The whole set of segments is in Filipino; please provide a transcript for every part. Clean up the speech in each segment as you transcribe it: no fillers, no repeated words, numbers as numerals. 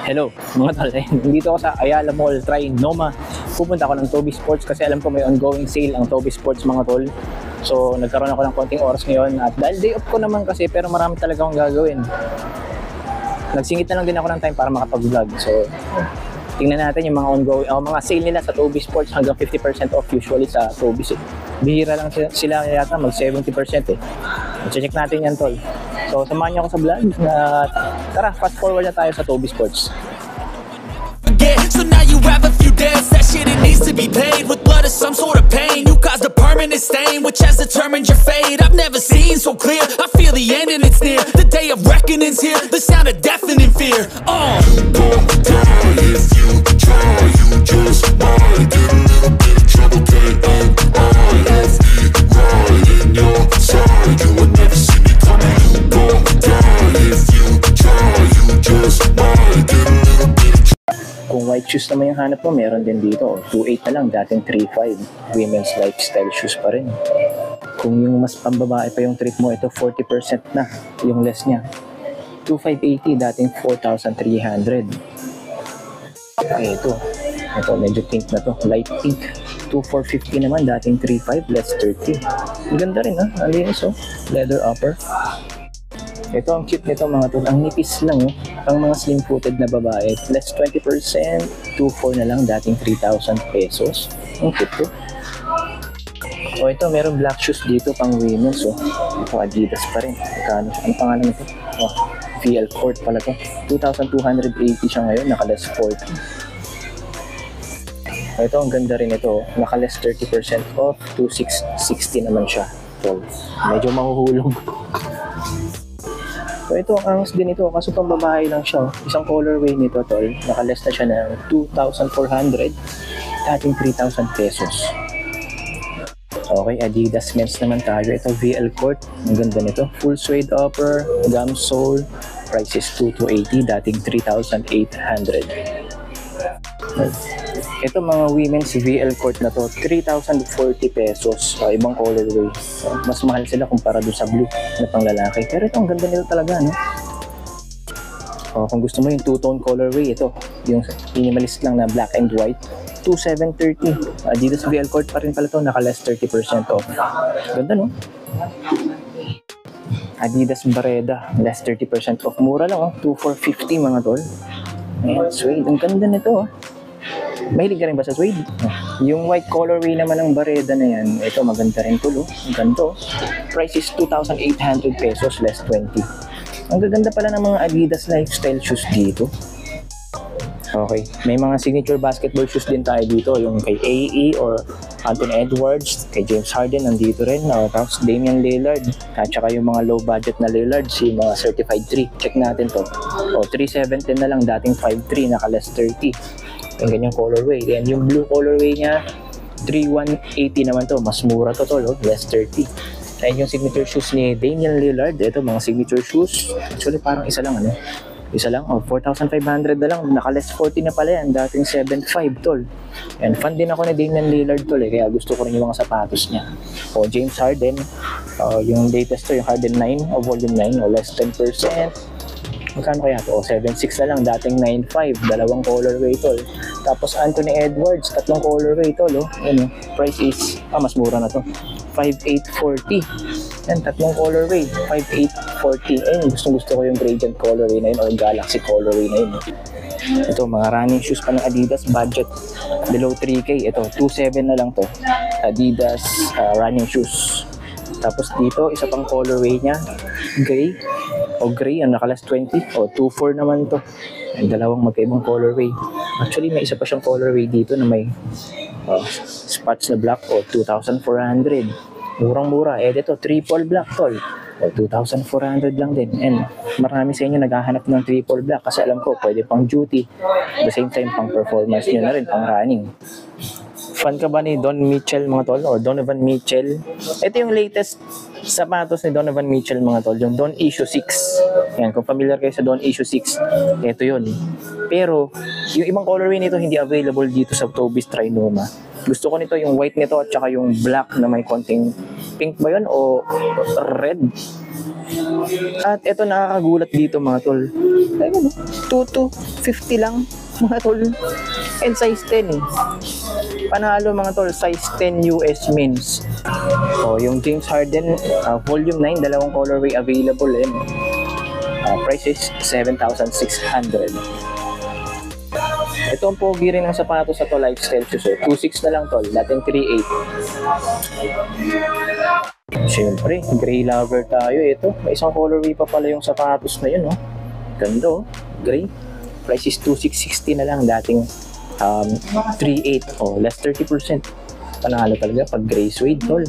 Hello mga tol, nandito ako sa Ayala Mall, Trinoma. Pupunta ako ng Toby Sports kasi alam ko may ongoing sale ang Toby Sports mga tol. So nagkaroon ako ng konting oras ngayon at dahil day off ko naman kasi pero marami talaga akong gagawin. Nagsingit na lang din ako ng time para makapag-vlog. So tingnan natin yung mga ongoing, mga sale nila sa Toby Sports hanggang 50% off usually sa Toby. Bihira lang sila yata mag 70% eh. Check natin yan tol. So samahan niyo ako sa vlog na tara, fast forward na tayo sa Toby Sports. So now you have a few days, that shit it needs to be paid with blood or some sort of pain. You caused a permanent stain which has determined your fate. I've never seen so clear, I feel the end and it's near. The day of reckoning's here, the sound of deafening fear. You don't die if you try, you just might get a little bit of trouble, K.O.I. Right in your side, you would never see me coming. You don't die if you try, you just might get a little bit of trouble. Kung white shoes naman yung hanap mo, meron din dito. 2.8 na lang, dating 3.5. Women's lifestyle shoes pa rin. Kung yung mas pambabae pa yung trip mo, ito 40% na yung less niya. 2.580, dating 4,300. Okay, ito medyo pink na to, light pink. 2,450 naman, dating 3.5, less 30. Ang ganda rin ha, ang linis leather upper. Ito ang cute nito mga tol, ang nipis lang ang mga slim-footed na babae, less 20%, 2.4 na lang, dating 3,000 pesos. Ang cute ito meron black shoes dito pang women's ito Adidas pa rin. Ano pangalan nito? VL Court pala to, 2,280 siya ngayon, naka less 40. Ito ang ganda rin ito, naka less 30% off, 2,660 naman siya tol. Medyo mahuhulog. So ito ang angas din ito kasi pang babae lang siya. Isang colorway nito tol, naka-less na siya ng 2,400, dating 3,000 pesos. Okay, Adidas men's naman tayo. Ito VL Court, ang ganda nito. Full suede upper, gum sole, price is 2,280, dating 3,800. Ito mga women's VL Court na to, 3,040 pesos, ibang colorway. Mas mahal sila kumpara doon sa blue na pang lalaki. Pero ito ang ganda nito talaga, no? Kung gusto mo yung two-tone colorway, ito, yung minimalist lang na black and white, 2,730. Adidas VL Court pa rin pala to, naka less 30% off. Ganda, no? Adidas Barreda, less 30% off. Mura lang, 2,450 mga tol. Ayan, suede. Ang ganda nito, Mahilig ka rin ba sa suede? Yung white colorway naman ng Barreda na yan, ito maganda rin tulo. Ang ganito. Price is 2,800 pesos, less 20. Ang gaganda pala ng mga Adidas lifestyle shoes dito. Okay, may mga signature basketball shoes din tayo dito. Yung kay AE or Anthony Edwards, kay James Harden, nandito rin. Tapos Damian Lillard, at saka yung mga low budget na Lillard, si mga certified 3. Check natin to. 3,710 na lang, dating 5,300, naka less 30. Yung ganyang colorway. And yung blue colorway niya, 3,180 naman to. Mas mura to tol, less 30. And yung signature shoes ni Damian Lillard, ito mga signature shoes. Actually parang isa lang Isa lang, 4,500 na lang. Naka less 40 na pala yan, dating 7,500 tol. And fan din ako ni Damian Lillard tol kaya gusto ko rin yung mga sapatos niya. James Harden, yung latest to, yung Harden 9 volume 9, less 10%. Magkano kaya ito? 7,600 na lang, dating 9,500, dalawang colorway tol. Tapos Anthony Edwards, tatlong colorway tol. Price is, mas mura na to, 5,840. Yan, tatlong colorway, 5,840. Gusto ko yung gradient colorway na yun or galaxy colorway na yun. Ito, mga running shoes pa ng Adidas, budget below 3K. Ito, 2,700 na lang to, Adidas running shoes. Tapos dito, isa pang colorway niya, gray, ang naka-less 20, 2,400 naman to. And dalawang magkaibang colorway. Actually, may isa pa siyang colorway dito na may spots na black, 2,400. Murang-mura. Ito, triple black tol, 2,400 lang din. And marami sa inyo naghahanap ng triple black kasi alam ko, pwede pang duty. At the same time, pang performance nyo na rin, pang running. Fan ka ba ni Don Mitchell mga tol or Donovan Mitchell? Ito yung latest sapatos ni Donovan Mitchell mga tol, yung Don Issue 6. Yan, kung familiar kayo sa Don Issue 6, ito yun. Pero yung ibang colorway nito hindi available dito sa Toby's Trinoma. Gusto ko nito yung white nito at saka yung black na may konting pink ba yun o red? At ito nakakagulat dito mga tol. Ay, ano, 2 to 50 lang mga tol. And size 10 eh. Panalo mga tol, size 10 US men's. O, yung James Harden volume 9, dalawang colorway available eh. Price is 7,600. Ito ang pogi rin ng sapatos sa to, lifestyle shoes. 2.6 na lang tol, dating 3.8. Siyempre, gray lover tayo. Ito, may isang colorway pa pala yung sapatos na yun. Oh. Ganda oh, gray. Price is 2,660 na lang, dating 3.8. Oh, less 30%. Panalo talaga pag gray suede tol.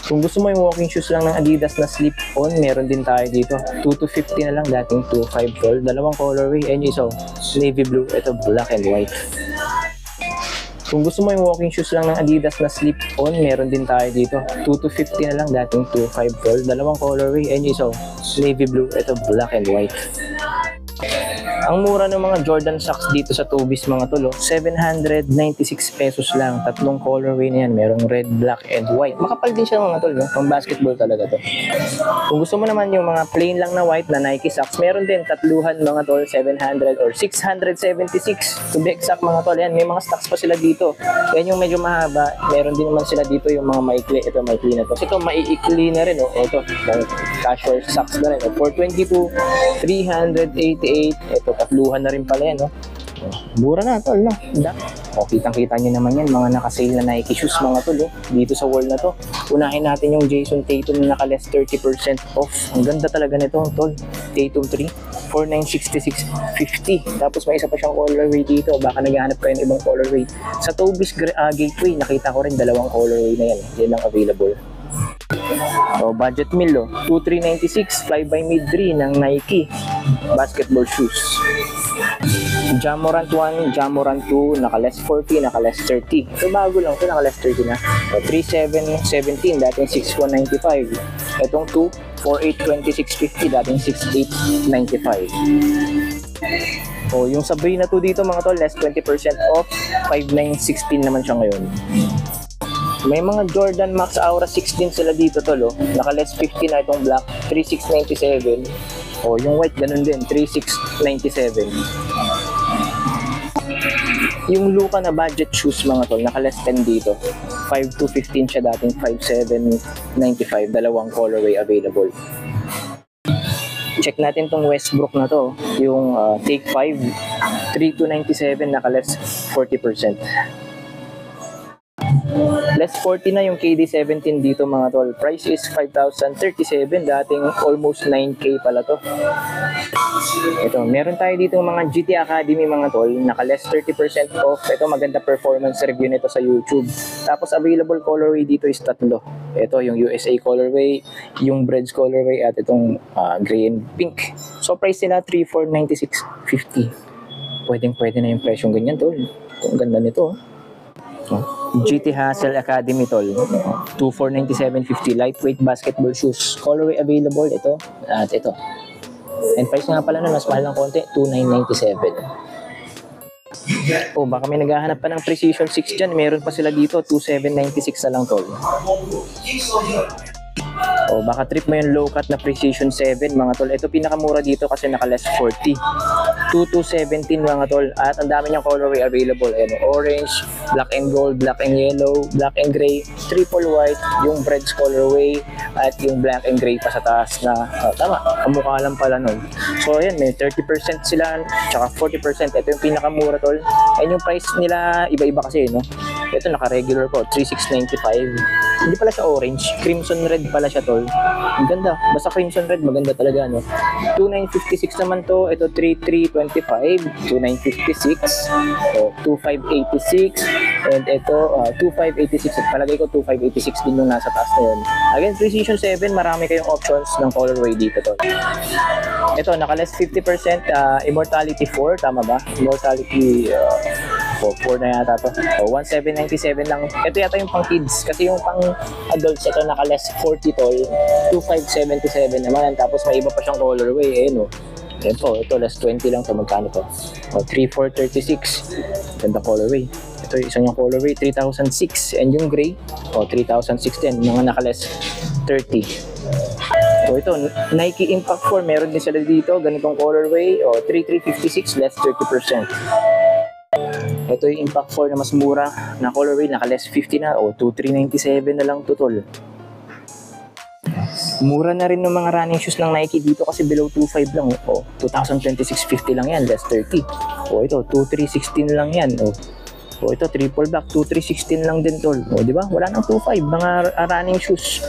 Kung gusto mo yung walking shoes lang ng Adidas na slip-on, meron din tayo dito. 2 to 50 na lang, dating 2.5 tol. Dalawang colorway, and isa navy blue, ito black and white. Kung gusto mo yung walking shoes lang ng Adidas na slip-on, meron din tayo dito. 2 to 50 na lang, dating 2.5 tol. Dalawang colorway, and isa navy blue, ito black and white. Ang mura ng mga Jordan socks dito sa Tobis mga tolo, 796 pesos lang. Tatlong colorway na yan. Merong red, black, and white. Makapal din siya mga tol, no? Pang basketball talaga to. Kung gusto mo naman yung mga plain lang na white na Nike socks, meron din tatluhan mga tol, 700 or 676 to be exact mga tol. Yan, may mga stocks pa sila dito. Yan yung medyo mahaba. Meron din naman sila dito yung mga maikli. Ito maikli na to. Ito maiikli na rin, oh. Ito, casual socks na rin. 422, 388. Ito, tatluhan na rin pala yan, no? Mura na, tol, no? O, kitang-kita nyo naman yan, mga naka-sale na Nike shoes, mga tol, dito sa wall na to. Unahin natin yung Jason Tatum na naka-less 30% off. Ang ganda talaga nito, tol. Tatum 3, 4,966.50. Tapos may isa pa siyang colorway dito. Baka naghahanap kayo ng ibang colorway. Sa Tobis Gateway, nakita ko rin dalawang colorway na yan. Yan lang available. So, budget meal, 2,396 fly by mid-3 ng Nike basketball shoes. Jamorant 1, Jamorant 2, naka-less 40, naka-less 30. So, bago lang ito, naka-less 30 na. So, 3,717, dating 6,195. Itong 2, 4,826.50, dating 6,895. O, yung Sabrina 2 dito mga tol, less 20% off, 5,916 naman siya ngayon. May mga Jordan Max Aura 16 sila dito tol, oh. Naka-less 50 na itong black, 3,697. O, yung white ganun din, 3,697. Yung Luka na budget shoes mga tol, naka-less 10 dito. 5 to 15 siya, dating 5,795. Dalawang colorway available. Check natin tong Westbrook na to, yung Take 5, 3,297, naka-less 40%. Less 40 na yung KD17 dito mga tol. Price is 5,037, dating almost 9K pala to. Ito, meron tayo dito mga GT Academy mga tol, naka-less 30% off. Ito, maganda performance review nito sa YouTube. Tapos available colorway dito is tatlo. Ito, yung USA colorway, yung Breads colorway, at itong gray and pink. So price nila 3,496.50. Pwede na yung presyong ganyan tol. Ang ganda nito. GT Hustle Academy tol, 2,497.50 lightweight basketball shoes, colorway available ito at ito. And price nga pala nun, mas mahal ng konti, 2,997. Oh, baka may naghahanap pa ng Precision 6 dyan, meron pa sila dito, 2,796 na lang tol. O, baka trip mo yung low cut na Precision 7 mga tol. Ito pinakamura dito kasi naka-less 40. 2,217 mga tol. At ang dami niyang colorway available. Ayan, orange, black and gold, black and yellow, black and gray, triple white, yung Breads colorway, at yung black and gray pa sa taas na, tama, kamukha lang pala nun. So ayan, may 30% sila, tsaka 40%. Ito yung pinakamura tol. And yung price nila, iba-iba kasi, no? Ito naka-regular po, 3,695. Hindi pala siya orange, crimson red pala siya tol. Ang ganda, basta crimson red, maganda talaga, no? 2,956 naman to. Ito 3,325, 2,956, o 2,586, and ito 2,586. At palagay ko 2,586 din yung nasa taas na yun. Again, Precision 7, marami kayong options ng colorway dito tol. Ito, naka-less 50%, Immortality 4, tama ba? Immortality 4 na yata to. O, 1,797 lang. Ito yata yung pang kids. Kasi yung pang adults, ito naka-less 40 tol. 2,577 naman. Tapos may iba pa siyang colorway. Eh, no? Yan po. Ito, less 20 lang to. Magkano to? O, 3,436. Ganda colorway. Ito yung isang yung colorway. 3,006. And yung gray, o, 3,006 din. Mga naka-less 30. So ito, Nike Impact 4, meron din sila dito, ganitong colorway, 3356, less 30%. Ito yung Impact 4 na mas mura na colorway, naka less 50 na, 2397 na lang tutol. Mura na rin ng mga running shoes ng Nike dito kasi below 25 lang. 2026.50 lang yan, less 30. Ito, 2316 lang yan. Ito, triple black, 2316 lang din tol. Di ba? Wala nang 25 mga running shoes.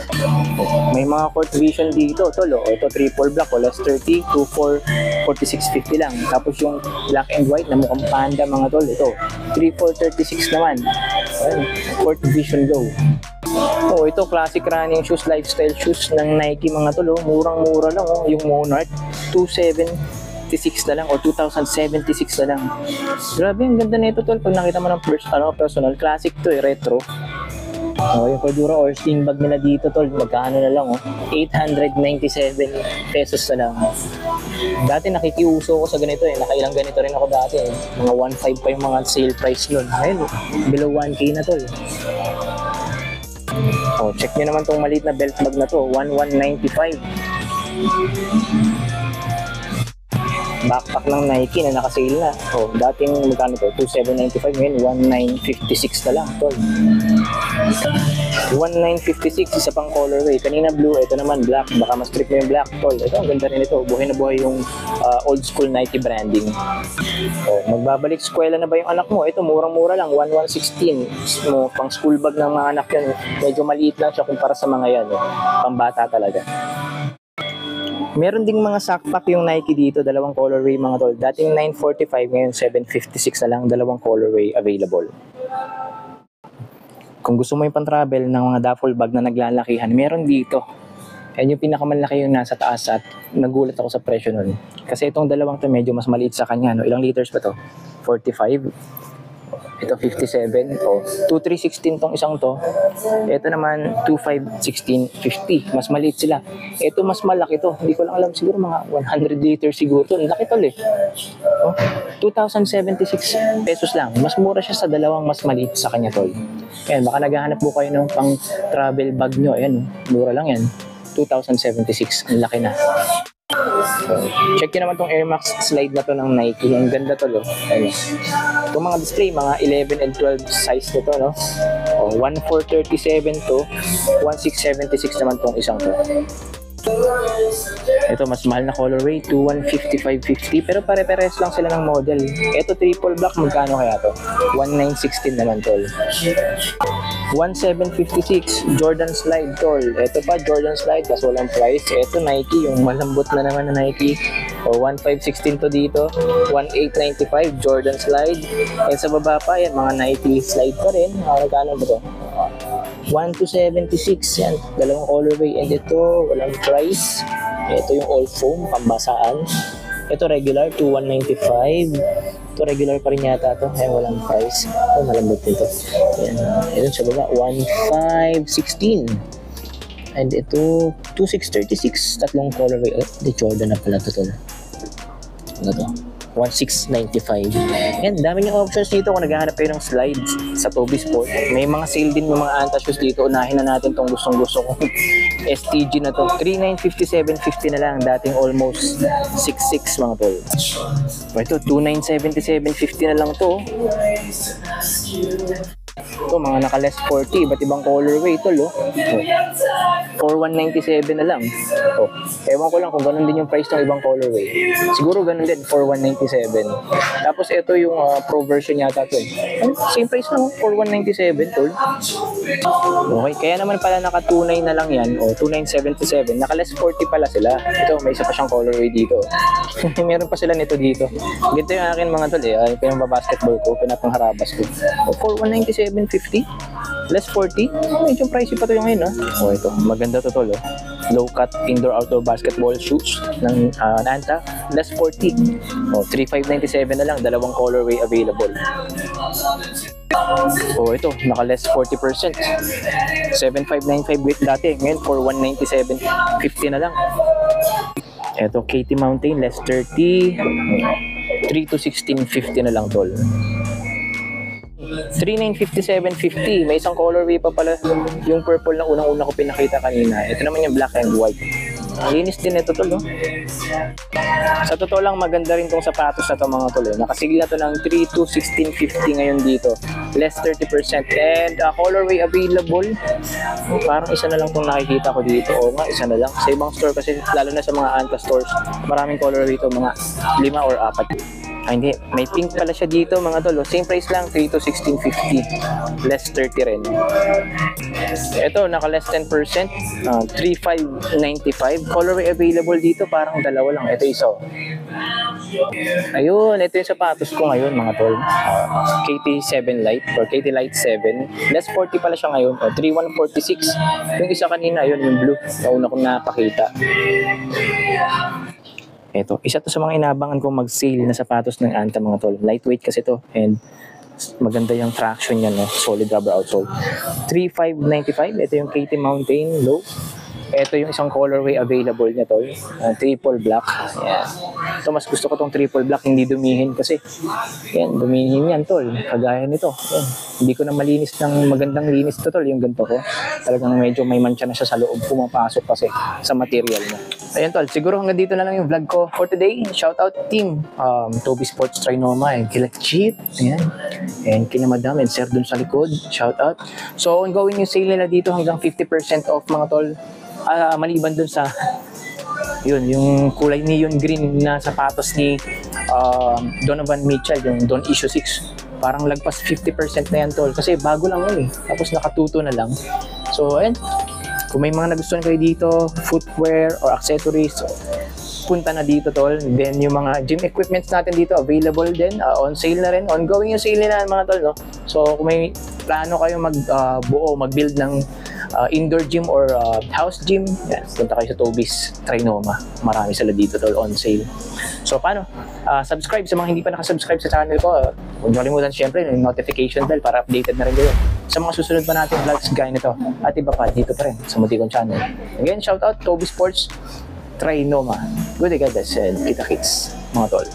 May mga court vision dito tol. Ito, triple black, less 30, 2446.50 lang. Tapos yung black and white na mukhang panda mga tol. Ito, 3436 naman. Ayan, court vision go. Ito, classic running shoes, lifestyle shoes ng Nike mga tol. Murang-mura lang. Yung Monarch, 276 na lang o 2076 na lang. Grabe, ang ganda nito tol. Pag nakita mo ng personal, classic to retro. Yung Cordura or sling bag nila dito tol, magkano na lang 897 pesos na lang. Dati nakikiuso ko sa ganito nakailang ganito rin ako dati Mga 1.5 pa yung mga sale price nun. Ayun, below 1K na tol. Check nyo naman tong maliit na belt bag na to, 1195. Backpack ng Nike na naka-sale na. Dating magkano to? 2795, ngayon 1956 na lang tol. 1956, isa pang colorway. Kanina blue, ito naman black. Baka mas trip mo yung black tol. Ito, ang ganda rin ito. Buhay na buhay yung old school Nike branding. Magbabalik eskwela na ba yung anak mo? Ito, murang-mura lang, 1116. Pang school bag ng mga anak yan. Medyo maliit lang siya kumpara sa mga yan. Pambata talaga. Meron ding mga sackpack yung Nike dito, dalawang colorway mga tol. Dating 945, ngayon 756 na lang, dalawang colorway available. Kung gusto mo yung pan-travel ng mga duffel bag na naglalakihan, meron dito. Yan yung pinakamalaki yung nasa taas at nagulat ako sa presyo nun. Kasi itong dalawang to medyo mas maliit sa kanya. Ilang liters ba to? 45. Ito 57. 2316 tong isang to. Ito naman 2516.50. Mas maliit sila. Ito mas malaki to. Hindi ko lang alam, siguro mga 100 liters siguro to. Laki to 2,076 pesos lang. Mas mura siya sa dalawang mas maliit sa kanya tol. Ayan, baka naghahanap po kayo ng pang travel bag nyo. Ayan, mura lang yan. 2,076. Ang laki na. Check nyo naman tong Air Max slide na to ng Nike. Ang ganda to Itong mga display, mga 11 and 12 size nito 1437 to 1676 naman tong isang to. Ito mas mahal na colorway, 2155.50, pero pare-pares lang sila ng model. Ito triple black, magkano kaya to? 1916 naman tol. 1756 Jordan slide tol. Ito pa Jordan slide kasi walang price. Ito Nike, yung malambot na naman na Nike. 1516 to dito. 1895 Jordan slide. And sa baba pa yan, mga Nike slide pa rin. Magkano ba to? 1276 yan, dalawang colorway. And ito walang price. Ito yung all foam, pambasaan. Ito regular, 2195. Ito regular pa rin yata to. Ayan, walang price. Malambot nito. Ayan. Ito sa baba, 1516. And ito, 2636. Tatlong colorway. The Jordan na pala to. Ano to? 1695. Yan, dami yung options dito kung naghahanap kayo ng slides sa Toby Sport. May mga sale din yung mga Anta shoes dito. Unahin na natin tong gustong-gusto kong STG na to. 3957.50 na lang. Dating almost 66 mga tol. Ito, 2977.50 na lang to. Ito, mga naka-less 40, iba't ibang colorway ito, 4197 na lang. Ewan ko lang kung ganun din yung price ng ibang colorway. Siguro ganun din, 4197. Tapos ito yung pro version yata ito same price lang, 4197 tol. Okay, kaya naman pala naka-29 na lang yan, 2977. Naka-less 40 pala sila. Ito, may isa pa siyang colorway dito. Meron pa sila nito dito. Ganito yung akin mga tol pinambabasketball ko, pinapangharabas ko. 4197.50 less 40. Medyo pricey pa to yung ngayon ito, maganda to tol low cut indoor-outdoor basketball shoes ng Anta, less 40. 3597 na lang, dalawang colorway available. Ito, naka-less 40%. 7595 with dati, ngayon for 197.50 na lang. Ito, Katy Mountain, less 30. 3 to 16.50 na lang tol. 3957.50. May isang colorway pa pala yung purple na unang-una ko pinakita kanina. Ito naman yung black and white. Linis din ito tol, no? Sa totoo lang, maganda rin tong sapatos na to mga tol. Nakasigil na to ng 3 to 1650 ngayon dito. Less 30%. And colorway available. Parang isa na lang tong nakikita ko dito. O nga, isa na lang. Sa ibang store kasi, lalo na sa mga Anta stores, maraming colorway ito, mga 5 or 4. Ay, hindi. May pink pala siya dito mga tol. Same price lang, 3 to 1650. Less 30 rin. Ito, naka less 10%. 3595. Colorway available dito, parang dalawa lang. Ito isa. Ayun, ito yung sapatos ko ngayon mga tol. KT7 Lite or KT Lite 7. Less 40 pala siya ngayon. 3146. Yung isa kanina, yun yung blue. Nauna kong napakita. Ito, isa to sa mga inabangan kong mag-sale na sapatos ng Anta mga tol. Lightweight kasi to and maganda yung traction niya, no? Solid rubber outsole. 3595, ito yung KT Mountain Low. Ito yung isang colorway available niya tol. Triple black. Yan. Ito, mas gusto ko tong triple black, hindi dumihin kasi. Yan, dumihin yan tol. Kagaya nito. Yan. Hindi ko na malinis ng magandang linis to tol, yung ganito ko. Talagang medyo may mancha na siya sa loob, pumapasok kasi sa material mo. Ayan tol, siguro hanggang dito na lang yung vlog ko for today. Shoutout team Toby Sports Trinoma and kila Cheat, ayan, and kila Madam and Sir dun sa likod. Shoutout. So ongoing yung sale nila dito hanggang 50% off mga tol. Maliban dun sa yun, yung kulay neon green na sapatos ni Donovan Mitchell, yung Don Issue 6. Parang lagpas 50% na yan tol kasi bago lang yun eh. Tapos nakatuto na lang. So ayan, kung may mga nagustuhan kayo dito, footwear or accessories, punta na dito tol. Then yung mga gym equipments natin dito available din, on sale na rin. Ongoing yung sale nila mga tol, no? So kung may plano kayo mag-build ng indoor gym or house gym, yan, punta kayo sa Toby's Trinoma. Marami sila dito tol, on sale. So paano? Subscribe sa mga hindi pa nakasubscribe sa channel ko. Huwag niyo kalimutan syempre yung notification bell para updated na rin kayo sa mga susunod pa natin vlogs gaya nito at iba pa dito pa rin sa Muntikong Channel. Again, shoutout Toby Sports Trinoma. Good day guys and kita-kits mga tol.